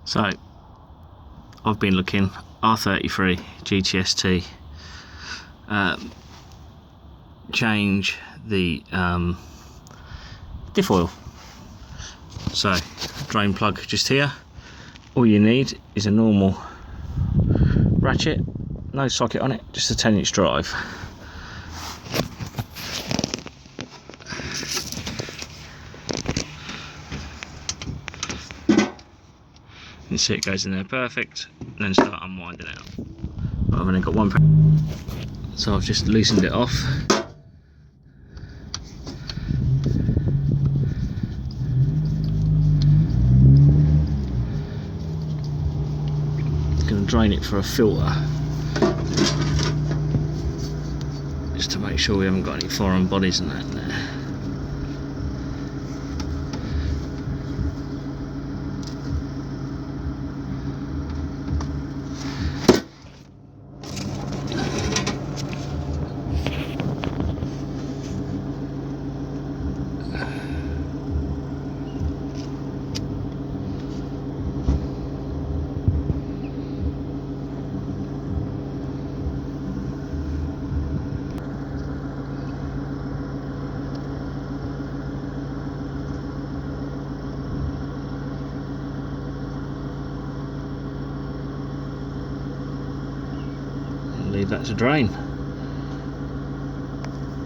So I've been looking R33 GTST, change the diff oil. So drain plug just here. All you need is a normal ratchet, no socket on it, just a 10-inch drive. You can see it goes in there perfect, and then start unwinding it. I've only got one, so I've just loosened it off. Going to drain it for a filter, just to make sure we haven't got any foreign bodies and that in there. Leave that to drain.